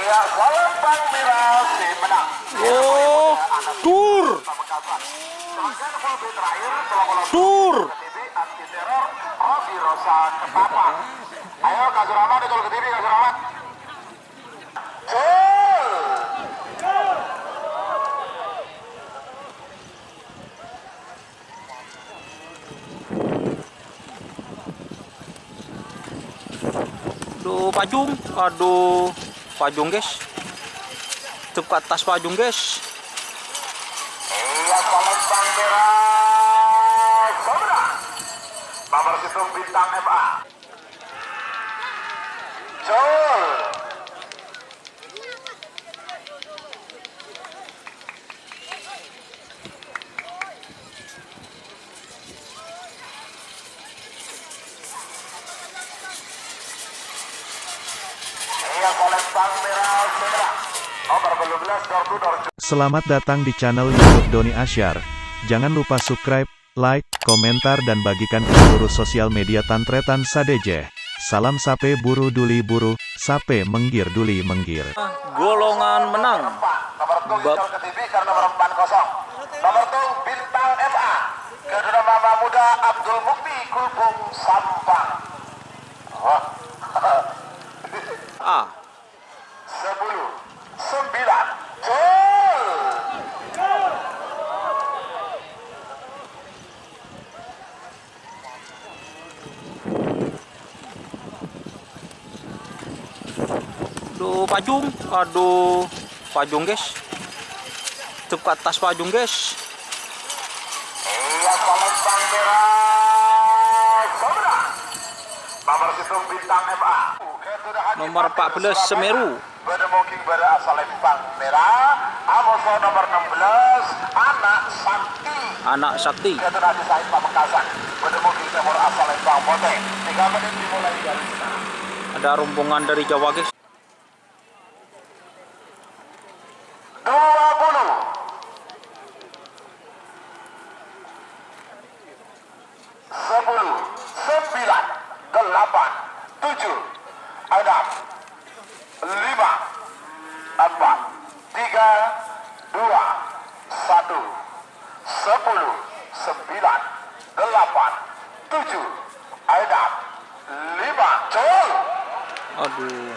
Iya, Salembang Merah si menang. Oh, dur. Dur. Anti teror Robi Rosa Ketapang. Ayo Kak Surama dicol ke TV Kak Surama. Aduh, pajung. Aduh, pajung guys. Tep ke atas pajung guys. Iya, Salembang Merah Sobra. Nomor situng bintang MA. Jol. Iya, Salembang Merah Sobra. Nomor 12 door to door. Selamat datang di channel YouTube Doni Asyar. Jangan lupa subscribe, like, komentar dan bagikan ke seluruh sosial media Tantretan Sadejeh. Salam sape buru duli buru, sape menggir duli menggir. Golongan menang. Nomor tung Ijol ke TV karena nomor 40. Nomor tung bintang MA. Kedua Mama Muda Abdul Mukti Kulbung Sampang. Wah. A. 10, 9, Jol. Aduh, pajung. Aduh, pajung guys. Tep ke atas pajung guys. Iya, Salembang Merah Sobra. Nomor situng bintang MA. Nomor 14 Semeru. Bedemoking pada Salembang Merah. Amoso nomor 16 Anak Sakti. Anak Sakti. Ketua Haji Said Pamekasan. Bedemoking Timur Salembang Bote. 3 menit dimulai dari sekarang. Ada rombongan dari Jawa guys. 20, 10, 9, 8, 7, 6, 5, 4, 3, 2, 1, 10, 9, 8, 7, 6, 5, Jol. Aduh.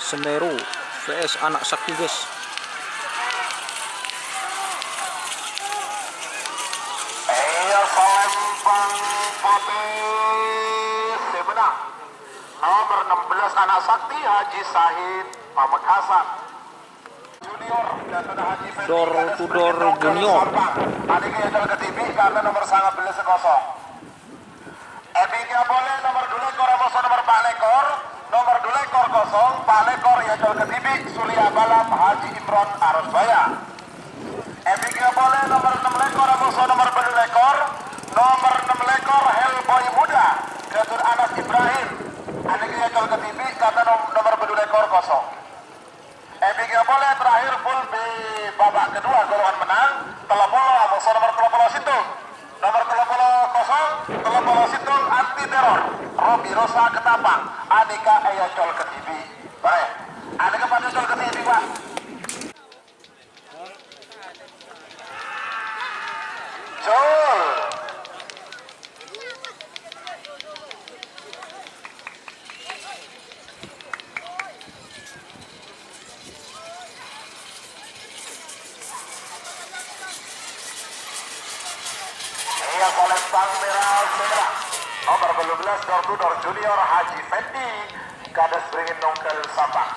Semeru vs Anak Sakti guys. Iya, Salembang Putih sebenang. Nomor 16 Anak Sakti Haji Sahid Pamekasan. Junior dan sudah Haji Fendi. Door to door junior. Adiknya yang ke TV karena nomor sangat beli sekosong. Ebiknya boleh nomor 2 lekor Amoso nomor 4 lekor. Nomor 2 lekor kosong Pak lekor yang ke TV Surya Balap Haji Imron Arusbaya. Ebiknya boleh nomor 6 lekor Amoso nomor 2 lekor. Nomor 6 lekor Hellboy Muda Ketur Anas Ibrahim. Adiknya yang ke TV karena nomor 2 lekor kosong. Ebiknya boleh terakhir full di babak kedua golongan menang. Telepolo Amoso nomor telepolo situ. Nomor telepolo kosong, telepolo situ anti teror. Robi Rosa Ketapang. Anika Eyacol ke TV. Baik. Anika pada Eyacol ke TV Pak. Jol. Iya, Salembang Merah Sobra. Nomor 12 door to door Junior Haji Fendi. Kades beringin nongkel Sabang.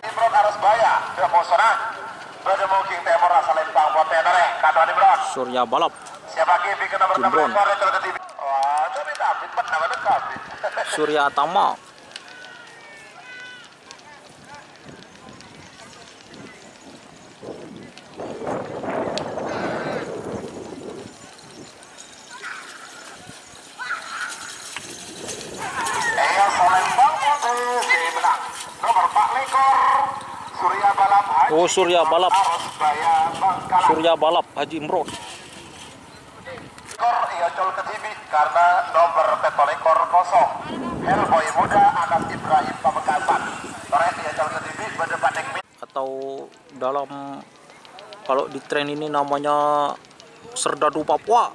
Imron Arusbaya. Demosonan. Bedemoking Timur Salembang Bote Nere. Kado Imron. Surya Balap. Siapa kipi ke nomor 6 Imron. lekor yang ke TV. Wah, tapi tapi nama dekat. Surya Tama. Iya, Salembang Putih menang. Nomor 4 lekor Surya Balap Haji. Oh, Surya Balap. Arusbaya Bangkalan. Surya Balap Haji Imron. Lekor karena nomor petolekor kosong. Hellboy muda Anas Ibrahim Pamekasan. Terakhir di Jalur TV berdepan dengan atau dalam kalau di tren ini namanya Serdadu Papua.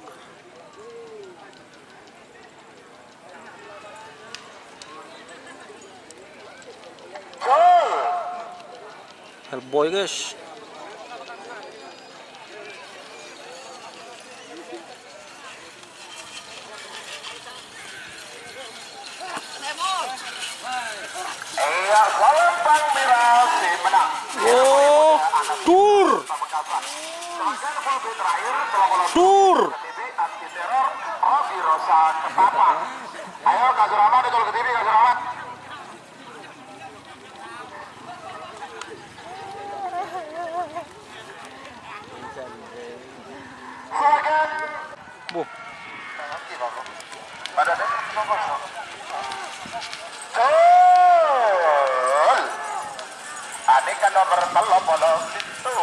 Hellboy guys. Iya, salam Bang Mirasi menang. Oh, dur. Dur. TV anti teror Rofi Rosa Ketapang. Ayo Kak Rahmat di Jalur TV Kak Rahmat. Silakan. Bu, Pada Betul. Ini kan nomor telepon itu.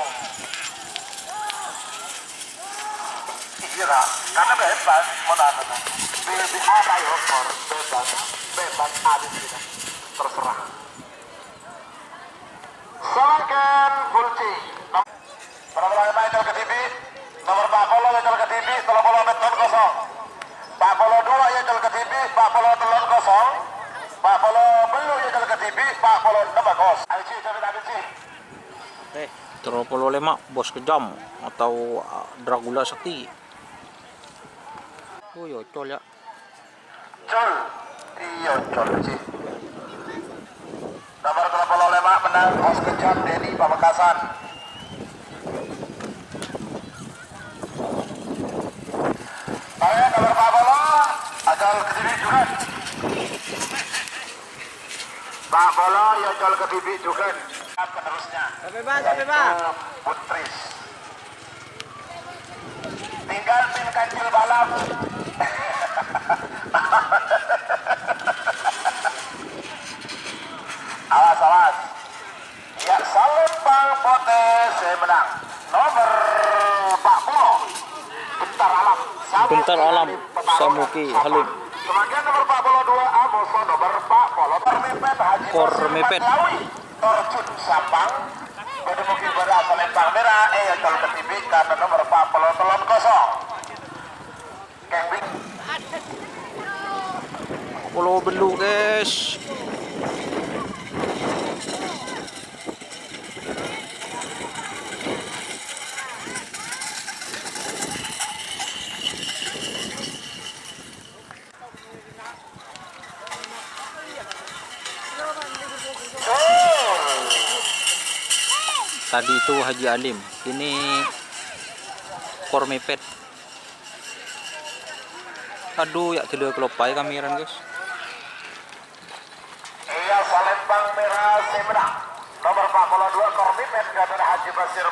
Iya, karena bebas menanam. Ada yokor bebas habis kita terserah. Silakan Bulci. Nomor Michael ke TV. Nomor Pak Polo Michael ke TV. Telepon beton kosong. Pak Polo 2 Michael ke TV. Pak Polo telon kosong. Pak Polo Belu Michael ke TV. Pak Polo nomor kos. Ayo sampai habis. Teropolo Lemak, Bos Kejam atau Dracula Sakti. Oh yo col ya. Col. Iya col sih. Nomor Teropolo Lemak menang Bos Kejam Denny Pamekasan. Saya nomor Pak Polo asal ke TV juga. Pak Polo ya col ke TV juga. Penerusnya. Bebas. Putris. Tinggal tim kancil balap. Awas. Ya salut Bang Potes menang. Nomor Pak Polo. Bentar Alam, Samuki Halim. Kemudian nomor Pak Polo 2 Amoso, nomor Pak Polo Kormepet Haji Kormepet. Torjun Sapang. Pada mungkin berasal Lempang Merah, kalau ke TV karena nomor Pak Polo telon kosong. Kembing. Pulau Belu guys. Tadi itu Haji Alim, ini Kormepet. Aduh ya tidak kelopai kameran guys. Iya Palembang Merah menang. Nomor Pak Polo 2 Kormepet Gatot Haji Basir